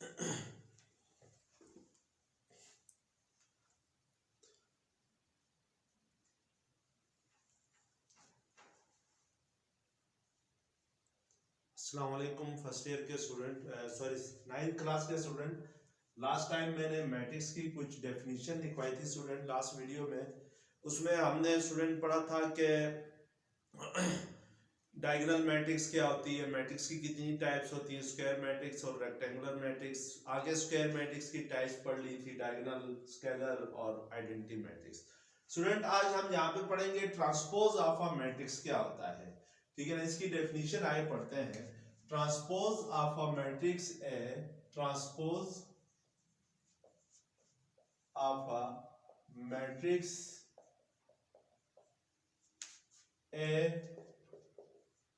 अस्सलाम वालेकुम first year के स्टूडेंट, सॉरी 9th क्लास के स्टूडेंट। लास्ट टाइम मैंने मैट्रिक्स की कुछ डेफिनेशन लिखवाई थी स्टूडेंट लास्ट वीडियो में। उसमें हमने स्टूडेंट पढ़ा था कि डायगोनल मैट्रिक्स क्या होती है, मैट्रिक्स की कितनी टाइप्स होती हैं, स्क्वायर मैट्रिक्स और रेक्टेंगुलर मैट्रिक्स। आगे स्क्वायर मैट्रिक्स की टाइप्स पढ़ ली थी, डायगोनल, स्केलर और आइडेंटिटी मैट्रिक्स। स्टूडेंट आज हम यहाँ पे पढ़ेंगे ट्रांसपोज ऑफ अ मैट्रिक्स क्या होता है। ठीक है ना, इसकी डेफिनेशन आगे पढ़ते हैं। Transpose of a matrix A, transpose of a matrix A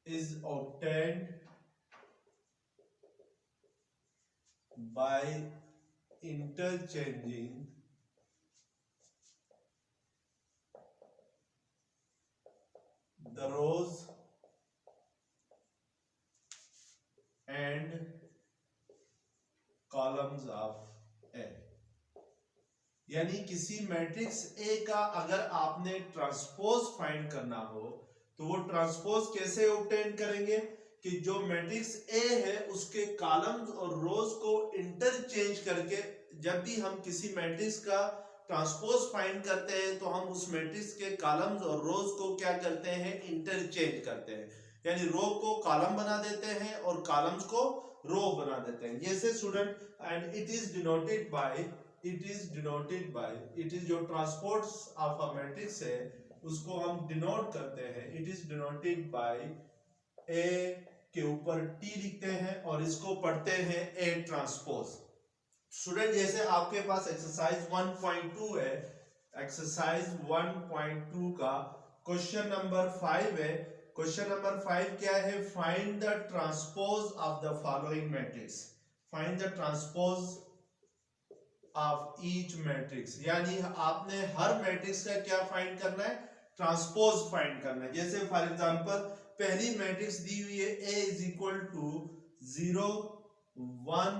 is obtained by interchanging the rows and columns of A। यानी किसी मैट्रिक्स ए का अगर आपने ट्रांसपोज फाइंड करना हो तो वो ट्रांसपोज कैसे ऑब्टेन करेंगे कि जो मैट्रिक्स ए है उसके कॉलम्स और रोज को इंटरचेंज करके, जब भी हम किसी मैट्रिक्स का ट्रांसपोज फाइंड करते हैं तो हम उस मैट्रिक्स के कॉलम्स और रोज को क्या करते हैं, इंटरचेंज करते हैं। यानी रो को कॉलम बना देते हैं और कॉलम्स को रो बना देते हैं। जैसे student, and it is denoted bye it is जो ट्रांसपोज ऑफ अ मैट्रिक्स है उसको हम डिनोट करते हैं। इट इज डिनोटेड बाय ए के ऊपर टी लिखते हैं और इसको पढ़ते हैं ए ट्रांसपोज। स्टूडेंट जैसे आपके पास एक्सरसाइज 1.2 है, एक्सरसाइज 1.2 का क्वेश्चन नंबर 5 है। क्वेश्चन नंबर 5 क्या है, find the transpose of the following matrix. Find the transpose of each matrix, यानी आपने हर मैट्रिक्स का क्या फाइंड करना है, ट्रांसपोज फाइंड करना है। जैसे फॉर एग्जांपल पहली मैट्रिक्स दी हुई है a इज इक्वल टू 0 1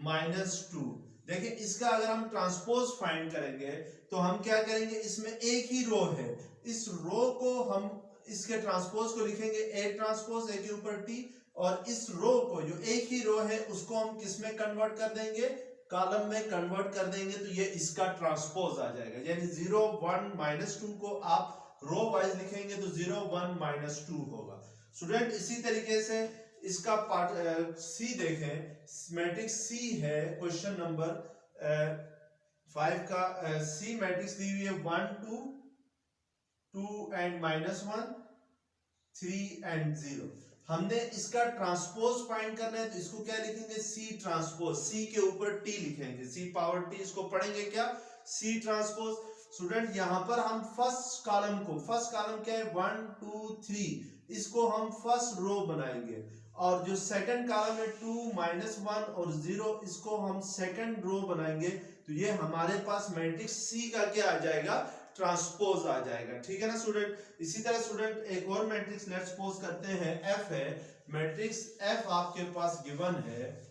-2। देखिए इसका अगर हम ट्रांसपोज फाइंड करेंगे तो हम क्या करेंगे, इसमें एक ही रो है, इस रो को हम इसके ट्रांसपोज को लिखेंगे a ट्रांसपोज, a के ऊपर t, और इस रो को जो एक ही रो है उसको हम किस में कन्वर्ट कर देंगे, कॉलम में कन्वर्ट कर देंगे, तो ये इसका ट्रांसपोज आ जाएगा। यानी 0 1 -2 को आप रो वाइज लिखेंगे तो 0 1 -2 होगा। स्टूडेंट इसी तरीके से इसका पार्ट सी देखें, मैट्रिक्स सी है, क्वेश्चन नंबर 5 का सी मैट्रिक्स दी हुई है 1 2 2 एंड -1 3 एंड 0। हमने इसका ट्रांसपोज फाइंड करना है तो इसको क्या लिखेंगे, सी ट्रांसपोज, सी के ऊपर टी लिखेंगे, सी पावर टी, इसको पढ़ेंगे क्या, सी ट्रांसपोज। स्टूडेंट यहाँ पर हम फर्स्ट कॉलम क्या है 1 2 3, इसको हम फर्स्ट रो बनाएंगे, और जो सेकंड कॉलम है 2 -1 और 0, इसको हम सेकंड रो बनाएंगे। तो ये हमारे पास मैट्रिक्स सी का क्या आ जाएगा, ट्रांसपोज आ जाएगा। ठीक है ना स्टूडेंट। इसी तरह स्टूडेंट एक और मैट्रिक्स लेट्स सपोज करते हैं एफ है, मैट्रिक्स एफ आपके पास गिवन है।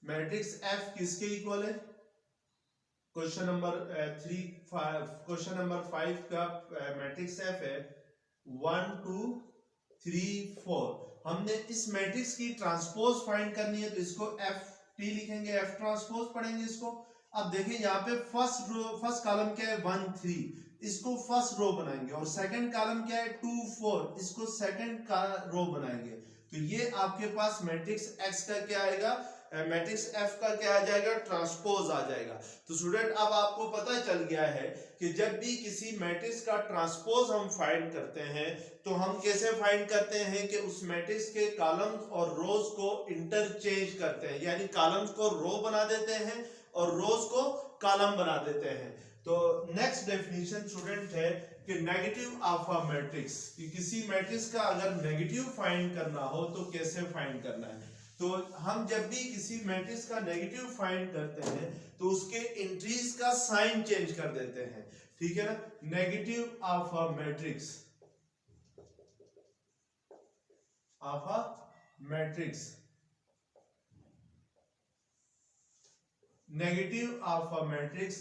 मैट्रिक्स एफ किसके इक्वल है, क्वेश्चन नंबर 5 का मैट्रिक्स एफ है 1 2 3 4। हमने इस मैट्रिक्स की ट्रांसपोज फाइंड करनी है तो इसको एफ टी लिखेंगे, एफ ट्रांसपोज पढ़ेंगे इसको। अब देखिए यहाँ पे फर्स्ट कॉलम क्या है 1 3, इसको फर्स्ट रो बनाएंगे, और सेकंड कॉलम क्या है 2 4, इसको सेकंड का रो बनाएंगे। तो ये आपके पास मैट्रिक्स एक्स का क्या आएगा, मैट्रिक्स एफ का क्या आ जाएगा, ट्रांसपोज आ जाएगा। तो स्टूडेंट अब आपको पता चल गया है कि जब भी किसी मैट्रिक्स का ट्रांसपोज हम फाइंड करते हैं तो हम कैसे फाइंड करते हैं कि उस मैट्रिक्स के कॉलम्स और रोज को इंटरचेंज करते हैं, यानी कॉलम्स को रो बना देते हैं और रोज को कॉलम बना देते हैं। तो नेक्स्ट डेफिनेशन स्टूडेंट है कि नेगेटिव ऑफ अ मैट्रिक्स, कि किसी मैट्रिक्स का अगर नेगेटिव फाइंड करना हो तो कैसे फाइंड करना है। तो हम जब भी किसी मैट्रिक्स का नेगेटिव फाइंड करते हैं तो उसके एंट्रीज का साइन चेंज कर देते हैं। ठीक है ना, negative of a matrix, of a matrix, negative of a matrix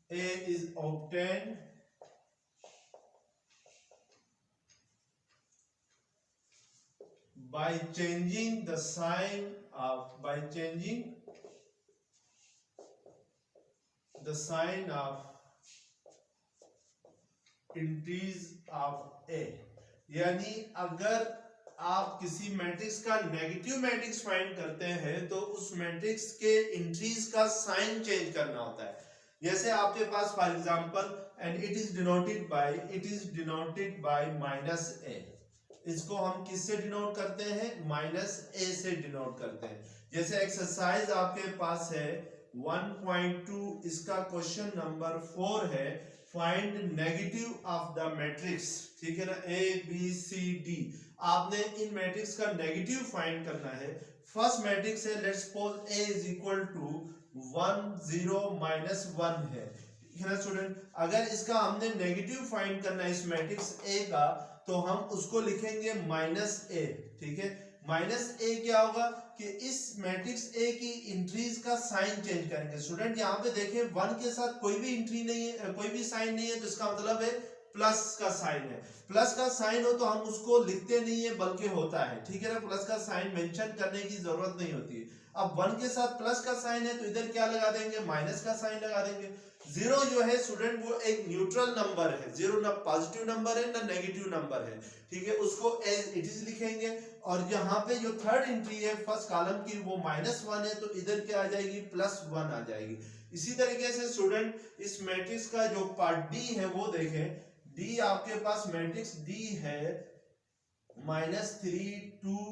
A is obtained by changing the sign of entries of A। यानी अगर आप किसी मैट्रिक्स का नेगेटिव मैट्रिक्स फाइंड करते हैं तो उस मैट्रिक्स के इंट्रीज का साइन चेंज करना होता है। जैसे आपके पास for example and it is denoted by -a। इसको हम किससे डिनोट करते हैं? -a से डिनोट करते हैं। जैसे एक्सरसाइज आपके पास है 1.2, इसका क्वेश्चन नंबर 4 है, find negative of the matrix, ठीक है ना, A B C D। आपने इन मैट्रिक्स का नेगेटिव फाइंड करना है। फर्स्ट मैट्रिक्स है, let's suppose A is equal to 1 0 -1 है, ठीक है ना स्टूडेंट। अगर इसका हमने नेगेटिव फाइंड करना है इस मैट्रिक्स A का, तो हम उसको लिखेंगे -a, ठीक है। -a क्या होगा कि इस मैट्रिक्स A की इंट्रीज का साइन चेंज करेंगे। स्टूडेंट यहाँ पे देखें 1 के साथ कोई भी इंट्री नहीं है, कोई भी साइन नहीं है, तो इसका मतलब है प्लस का साइन है। प्लस का साइन हो तो हम उसको लिखते नहीं है बल्कि होता है, ठीक है ना। प्लस का साइन मेंशन करने की जरूरत नहीं होती है। अब 1 के साथ प्लस का साइन है तो इधर क्या लगा देंगे? माइनस का साइन लगा देंगे। 0 जो है स्टूडेंट वो एक न्यूट्रल नंबर है, 0 ना पॉजिटिव नंबर है ना नेगेटिव नंबर है, ठीक है, उसको एज इट इज लिखेंगे। और यहाँ पे जो थर्ड एंट्री है फर्स्ट कॉलम की वो -1 है, तो इधर क्या आ जाएगी? +1 आ जाएगी। इसी तरीके से स्टूडेंट इस मैट्रिक्स का जो पार्ट डी है वो देखें। डी आपके पास मैट्रिक्स डी है -3 2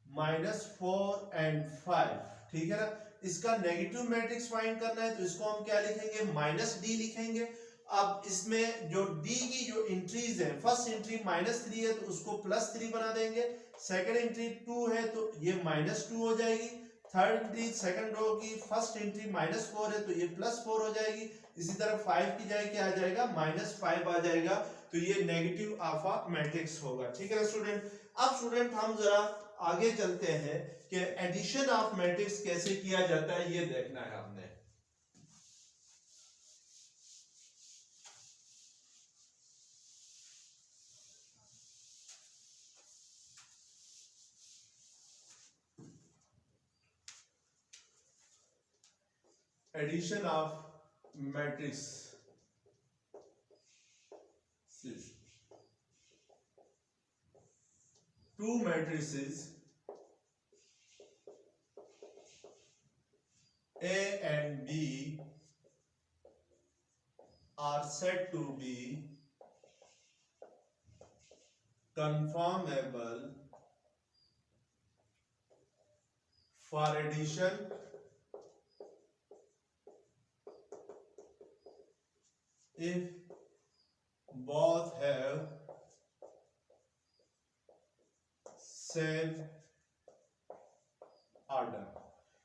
-4 एंड 5, ठीक है ना। इसका नेगेटिव मैट्रिक्स फाइंड करना है तो इसको हम क्या लिखेंगे? -d लिखेंगे। अब इसमें जो d की जो एंट्रीज है, फर्स्ट एंट्री -3 है तो उसको +3 बना देंगे। सेकंड एंट्री 2 है तो ये -2 हो जाएगी। थर्ड एंट्री सेकंड रो की फर्स्ट एंट्री -4 है तो ये +4 हो जाएगी। इसी तरह 5 की जगह क्या आ जाएगा? -5 आ जाएगा। तो ये नेगेटिव ऑफ अ मैट्रिक्स होगा, ठीक है ना स्टूडेंट। अब स्टूडेंट हम जरा आगे चलते हैं कि एडिशन ऑफ मैट्रिक्स कैसे किया जाता है, ये देखना है आपने। Addition of matrix, two matrices A and B are said to be conformable for addition if both have same order.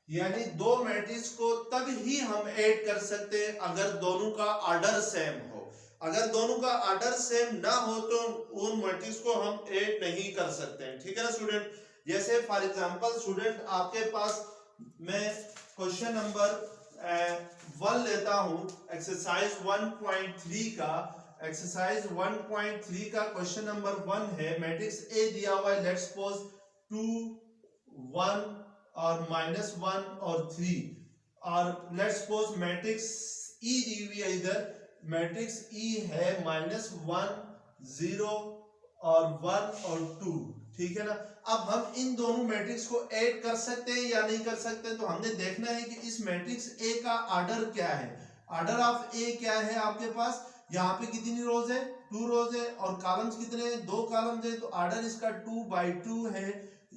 यानी दो मैट्रिक्स को तब ही हम ऐड कर सकते हैं अगर दोनों का ऑर्डर सेम हो। अगर दोनों का ऑर्डर सेम ना हो तो उन मैट्रिक्स को हम ऐड नहीं कर सकते हैं, ठीक है ना स्टूडेंट। जैसे फॉर एग्जांपल स्टूडेंट आपके पास मैं क्वेश्चन नंबर 1 लेता हूं, एक्सरसाइज 1.3 का। एक्सरसाइज 1.3 का क्वेश्चन नंबर 1 है, मैट्रिक्स ए दिया हुआ है, लेट्स सपोज 2 1 और -1 और 3, और लेट्स सपोज मैट्रिक्स ई दी हुई है। इधर मैट्रिक्स ई है -1 0 और 1 और 2, ठीक है ना। अब हम इन दोनों मैट्रिक्स को ऐड कर सकते हैं या नहीं कर सकते, तो हमने देखना है कि इस मैट्रिक्स ए का ऑर्डर क्या है। ऑर्डर ऑफ ए क्या है आपके पास? यहाँ पे कितनी रोज है? 2 रोज है। और कॉलम्स कितने हैं? 2 कॉलम्स है। तो ऑर्डर इसका 2/2 है,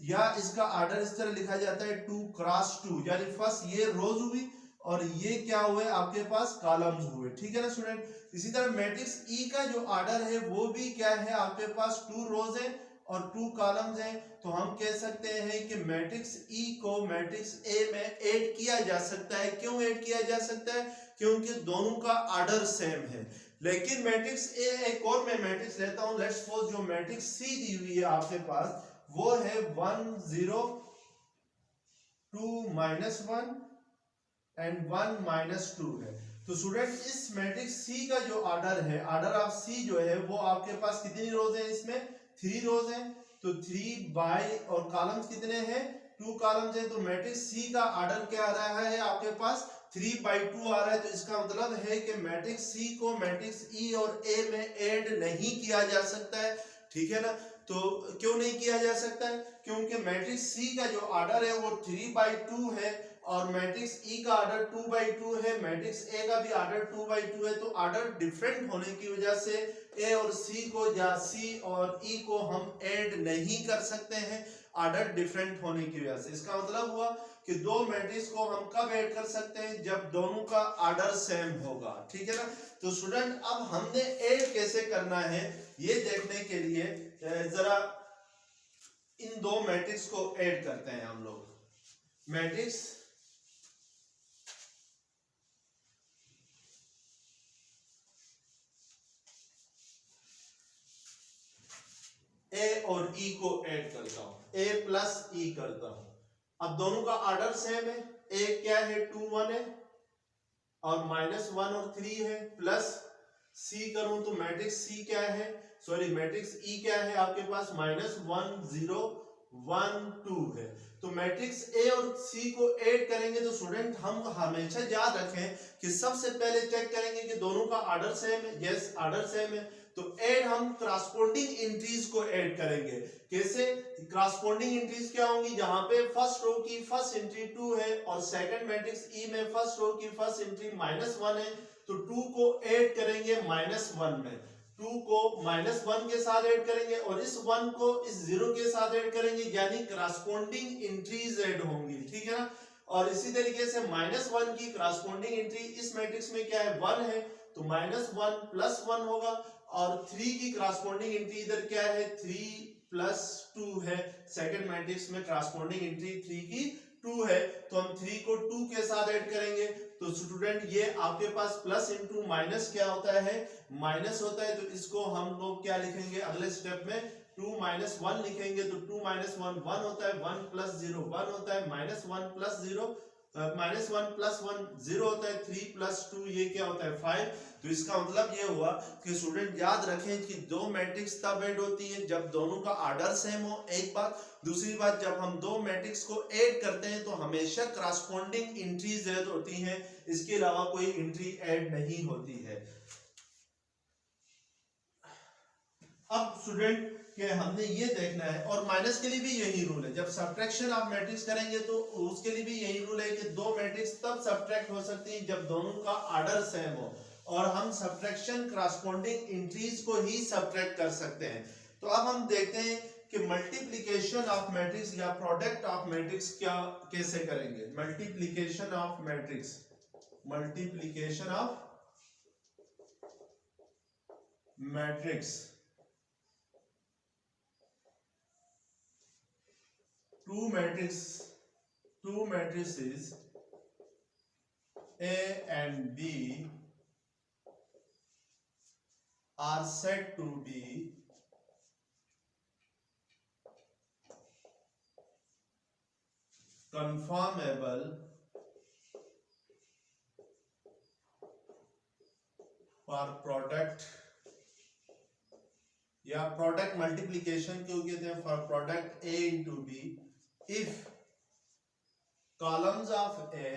या इसका ऑर्डर इस तरह लिखा जाता है 2 क्रॉस 2, यानी फर्स्ट ये रोज हुई और ये क्या हुए आपके पास? कॉलम्स हुए, ठीक है ना स्टूडेंट। इसी तरह मैट्रिक्स ई का जो ऑर्डर है वो भी क्या है आपके पास? 2 रोज है और 2 कॉलम्स हैं। तो हम कह सकते हैं कि मैट्रिक्स ई को मैट्रिक्स ए में ऐड किया जा सकता है। क्यों ऐड किया जा सकता है? क्योंकि दोनों का ऑर्डर सेम है। लेकिन मैट्रिक्स ए, एक और मैं मैट्रिक्स लेता हूं, लेट्स सपोज जो मैट्रिक्स सी दी हुई है आपके पास वो है 1 0 2 -1 एंड 1 -2 है। तो स्टूडेंट इस मैट्रिक्स सी का जो ऑर्डर है, ऑर्डर ऑफ सी जो है वो आपके पास कितनी रोज है, इसमें 3 रोज हैं। तो 3 बाई और कॉलम्स कितने हैं, 2 कॉलम्स हैं। तो मैट्रिक्स सी का ऑर्डर क्या आ रहा है आपके पास 3/2 आ रहा है। तो इसका मतलब है कि मैट्रिक्स सी को मैट्रिक्स ई और ए में ऐड नहीं किया जा सकता है, ठीक है ना। तो क्यों नहीं किया जा सकता है, क्योंकि मैट्रिक्स सी का जो ऑर्डर है वो 3/2 है और मैट्रिक्स ई का ऑर्डर 2/2 है, मैट्रिक्स ए का भी ऑर्डर 2/2 है। तो ऑर्डर डिफरेंट होने की वजह से ए और सी को या सी और ई को हम ऐड नहीं कर सकते हैं, ऑर्डर डिफरेंट होने की वजह से। इसका मतलब हुआ कि दो मैट्रिक्स को हम कब ऐड कर सकते हैं, जब दोनों का ऑर्डर सेम होगा, ठीक है ना। तो स्टूडेंट अब हमने ऐड कैसे करना है ये देखने के लिए जरा इन दो मैट्रिक्स को ऐड करते हैं हम लोग। मैट्रिक्स ए और ई को ऐड करता हूं, ए प्लस ई करता हूं। अब दोनों का ऑर्डर सेम है, ए क्या है 2 1 है और -1 और 3 है, प्लस सी करूं तो मैट्रिक्स सी क्या है, सॉरी मैट्रिक्स ई क्या है आपके पास -1 0 1 2 है। तो मैट्रिक्स ए और सी को ऐड करेंगे तो स्टूडेंट हम हमेशा याद रखें कि सबसे पहले चेक करेंगे कि दोनों का ऑर्डर सेम है, यस ऑर्डर सेम है। तो ऐड हम क्रॉसपोंडिंग एंट्रीज को ऐड करेंगे। कैसे क्रॉसपोंडिंग एंट्रीज क्या होंगी, जहां पे फर्स्ट रो की फर्स्ट एंट्री 2 है और सेकंड मैट्रिक्स ई में फर्स्ट रो की फर्स्ट एंट्री -1 है। तो 2 को ऐड करेंगे -1 में, 2 को -1 के साथ ऐड करेंगे और इस 1 को इस 0 के साथ ऐड करेंगे, यानी क्रॉसपोंडिंग एंट्रीज ऐड होंगी, ठीक है ना। और इसी तरीके से -1 की क्रॉसपोंडिंग एंट्री इस मैट्रिक्स में क्या है 1 है, तो -1 + 1 होगा। और 3 की क्रॉसपोंडिंग एंट्री इधर क्या है 3 + 2 है, सेकंड मैट्रिक्स में क्रॉसपोंडिंग एंट्री 3 की 2 है। तो हम 3 को 2 के साथ ऐड करेंगे। तो स्टूडेंट ये आपके पास प्लस इंटू माइनस क्या होता है, माइनस होता है। तो इसको हम लोग क्या लिखेंगे अगले स्टेप में 2 - 1 लिखेंगे। तो 2 - 1 1 होता है, 1 + 0 1 होता है, -1 + 0 -1 + 1 0 होता है, 3 + 2 ये क्या होता है 5। तो इसका मतलब ये हुआ कि स्टूडेंट याद रखें कि दो मैट्रिक्स तब ऐड होती है जब दोनों का ऑर्डर सेम हो, एक बात। दूसरी बात, जब हम दो मैट्रिक्स को ऐड करते हैं तो हमेशा क्रॉसपोंडिंग एंट्रीज ऐड होती हैं, इसके अलावा कोई एंट्री ऐड नहीं होती है। अब स्टूडेंट कि हमने ये देखना है, और माइनस के लिए भी यही रूल है, जब सब्ट्रैक्शन ऑफ मैट्रिक्स करेंगे तो उसके लिए भी यही रूल है कि दो मैट्रिक्स तब सब्ट्रैक्ट हो सकती है जब दोनों का ऑर्डर सेम हो, और हम सब्ट्रैक्शन क्रॉसपोंडिंग एंट्रीज को ही सब्ट्रैक्ट कर सकते हैं। तो अब हम देखते हैं कि मल्टीप्लिकेशन ऑफ मैट्रिक्स या प्रोडक्ट ऑफ मैट्रिक्स क्या कैसे करेंगे। Multiplication of matrix, multiplication of matrix, two matrices A and B are said to be conformable for product, या प्रोडक्ट मल्टीप्लिकेशन क्यों कहते हैं, for product A into B if columns of A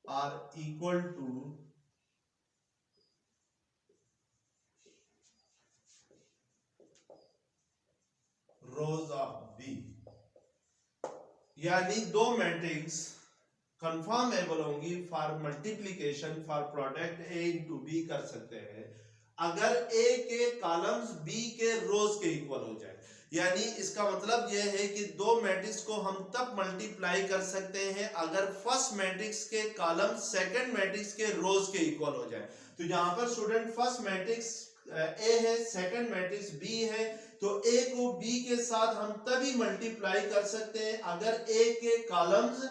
are equal to rows of B, यानी दो matrix confirmable होंगी for multiplication for product A into B कर सकते हैं अगर A के कॉलम्स B के रोज के इक्वल हो जाए। यानी इसका मतलब यह है कि दो मैट्रिक्स को हम तब मल्टीप्लाई कर सकते हैं अगर फर्स्ट मैट्रिक्स के कॉलम सेकंड मैट्रिक्स के रोज के इक्वल हो जाए। तो यहाँ पर स्टूडेंट फर्स्ट मैट्रिक्स ए है, सेकंड मैट्रिक्स बी है, तो ए को बी के साथ हम तभी मल्टीप्लाई कर सकते हैं अगर ए के कॉलम्स,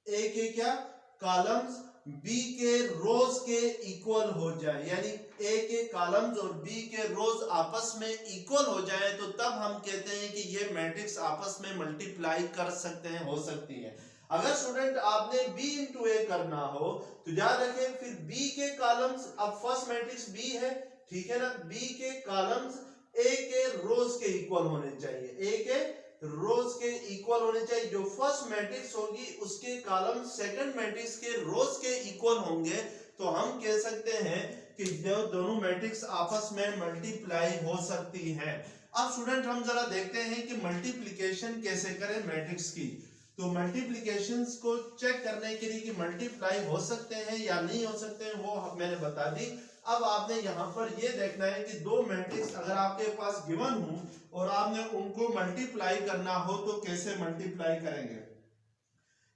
ए के क्या कॉलम्स बी के रोज के इक्वल हो जाए, यानी ए के कॉलम्स और बी के रोज आपस में इक्वल हो जाए, तो तब हम कहते हैं कि ये मैट्रिक्स आपस में मल्टीप्लाई कर सकते हैं, हो सकती है। अगर स्टूडेंट आपने b इंटू ए करना हो तो याद रखें फिर b के कॉलम्स, अब फर्स्ट मैट्रिक्स b है, ठीक है ना, b के कॉलम्स a के रोज के इक्वल होने चाहिए, a के रोज के इक्वल होने चाहिए। जो फर्स्ट मैट्रिक्स होगी उसके कॉलम सेकंड मैट्रिक्स के रोज के इक्वल होंगे, तो हम कह सकते हैं कि जो दोनों मैट्रिक्स आपस में मल्टीप्लाई हो सकती हैं। अब स्टूडेंट हम जरा देखते हैं कि मल्टीप्लिकेशन कैसे करें मैट्रिक्स की। तो मल्टीप्लिकेशंस को चेक करने के लिए कि मल्टीप्लाई हो सकते हैं या नहीं हो सकते हैं वो मैंने बता दी। अब आपने यहाँ पर ये देखना है कि दो मैट्रिक्स अगर आपके पास गिवन हो और आपने उनको मल्टीप्लाई करना हो तो कैसे मल्टीप्लाई करेंगे।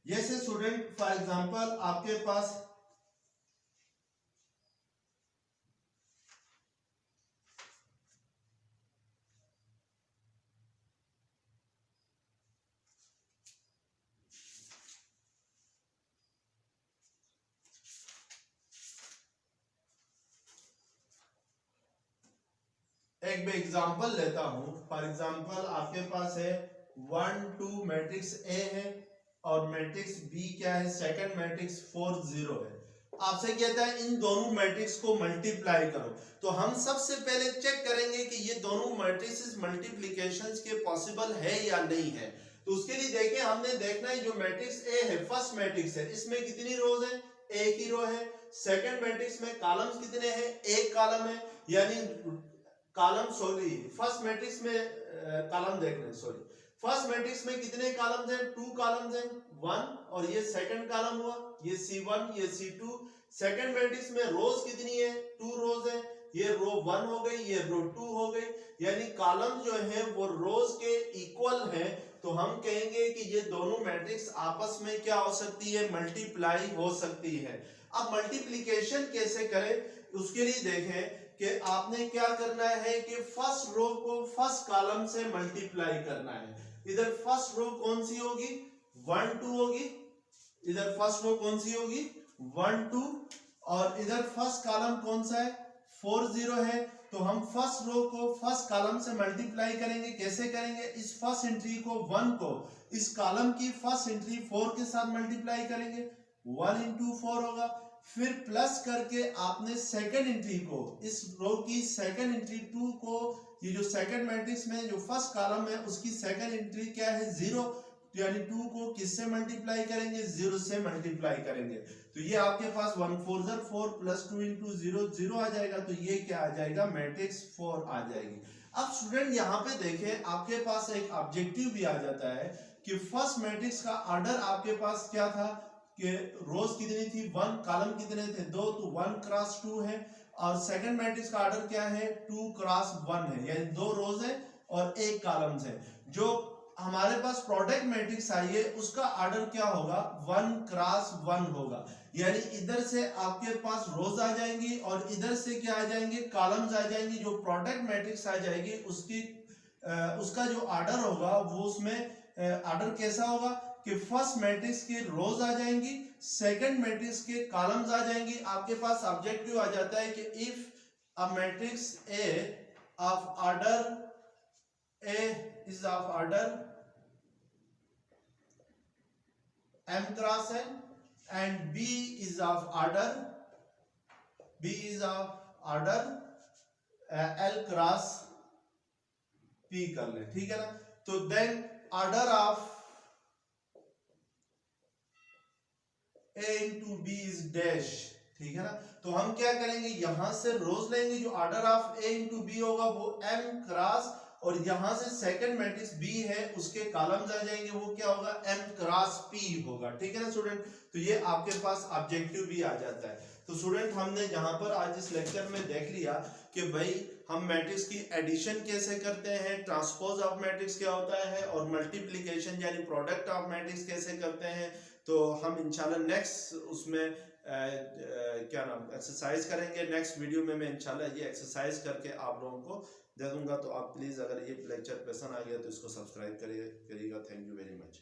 जैसे स्टूडेंट फॉर एग्जांपल आपके पास एक एग्जांपल लेता हूं। फॉर एग्जांपल आपके पास है 1 2 मैट्रिक्स ए है और मैट्रिक्स बी क्या है, सेकंड मैट्रिक्स 4 0 है। आपसे कहता है इन दोनों मैट्रिक्स को मल्टीप्लाई करो, तो हम सबसे पहले चेक करेंगे कि ये दोनों मैट्रिक्स मल्टीप्लिकेशंस के पॉसिबल है या नहीं है। तो उसके लिए देखें, हमने देखना है जो मैट्रिक्स ए है फर्स्ट मैट्रिक्स है, इसमें कितनी रोज है, एक ही रो है। सेकंड मैट्रिक्स में कॉलम्स कितने हैं, एक कॉलम है, यानी कॉलम सॉरी फर्स्ट मैट्रिक्स में कॉलम देख रहे हैं, सॉरी फर्स्ट मैट्रिक्स में कितने कॉलम्स हैं, 2 कॉलम्स हैं, 1, और ये सेकंड कॉलम हुआ, ये C1 ये C2। सेकंड मैट्रिक्स में रोज कितनी है, 2 रोज है, ये रो 1 हो गई, ये रो 2 हो गई, यानी कॉलम जो है वो रोज के इक्वल है। तो हम कहेंगे कि ये दोनों मैट्रिक्स आपस में क्या हो सकती है, मल्टीप्लाई हो सकती है। अब मल्टीप्लिकेशन कैसे करें उसके लिए देखें कि आपने क्या करना है कि फर्स्ट रो को फर्स्ट कॉलम से मल्टीप्लाई करना है। इधर फर्स्ट रो कौन सी होगी, 1 2 होगी, इधर फर्स्ट रो कौन सी होगी, 1 2, और इधर फर्स्ट कॉलम कौन सा है, 4 0 है। तो हम फर्स्ट रो को फर्स्ट कॉलम से मल्टीप्लाई करेंगे। कैसे करेंगे, इस फर्स्ट एंट्री को 1 को इस कॉलम की फर्स्ट एंट्री 4 के साथ मल्टीप्लाई करेंगे, 1 इंटू 4 होगा। फिर प्लस करके आपने सेकंड एंट्री को, इस रो की सेकंड एंट्री 2 को, ये जो सेकंड मैट्रिक्स में जो फर्स्ट कॉलम है उसकी सेकंड एंट्री क्या है, 0, यानी 2 को किससे मल्टीप्लाई करेंगे, 0 से मल्टीप्लाई करेंगे। तो ये आपके पास 1 4 4 प्लस 2 इंटू 0 0 आ जाएगा, तो ये क्या आ जाएगा, मैट्रिक्स 4 आ जाएगी। अब स्टूडेंट यहाँ पे देखें, आपके पास एक ऑब्जेक्टिव भी आ जाता है कि फर्स्ट मैट्रिक्स का ऑर्डर आपके पास क्या था कि रोज कितनी थी, 1, कॉलम कितने थे, 2, तो 1 क्रॉस 2 है, और सेकंड मैट्रिक्स का ऑर्डर क्या है, 2 क्रॉस 1 है, यानी 2 रोज है और 1 कॉलम्स है। जो हमारे पास प्रोडक्ट मैट्रिक्स आई है उसका ऑर्डर क्या होगा, 1 क्रॉस 1 होगा, यानी इधर से आपके पास रोज आ जाएंगी और इधर से क्या आ जाएंगे, कॉलम्स आ जाएंगी। जो प्रोडक्ट मैट्रिक्स आ जाएगी उसकी उसका जो ऑर्डर होगा वो उसमें ऑर्डर कैसा होगा कि फर्स्ट मैट्रिक्स के रोज आ जाएंगी, सेकंड मैट्रिक्स के कॉलम्स आ जाएंगी। आपके पास ऑब्जेक्टिव आ जाता है कि if a matrix A of order A is of order m cross n and b is of order l cross p कर ले, ठीक है ना। तो then order of a into b is dash, ठीक है ना। तो हम क्या करेंगे, यहां से रोज लेंगे, जो order of a into b होगा वो m क्रॉस, और यहां से सेकंड मैट्रिक्स b है उसके कॉलम्स आ जाएंगे, वो क्या होगा, m क्रॉस p होगा, ठीक है ना स्टूडेंट। तो ये आपके पास ऑब्जेक्टिव भी आ जाता है। तो स्टूडेंट हमने यहाँ पर आज इस लेक्चर में देख लिया कि भाई हम मैट्रिक्स की एडिशन कैसे करते हैं, ट्रांसपोज ऑफ मैट्रिक्स क्या होता है, और मल्टीप्लिकेशन यानी प्रोडक्ट ऑफ मैट्रिक्स कैसे करते हैं। तो हम इंशाल्लाह नेक्स्ट उसमें क्या नाम एक्सरसाइज करेंगे। नेक्स्ट वीडियो में मैं इंशाल्लाह ये एक्सरसाइज करके आप लोगों को दे दूंगा। तो आप प्लीज़ अगर ये लेक्चर पसंद आ गया तो इसको सब्सक्राइब करिएगा। Thank you very much.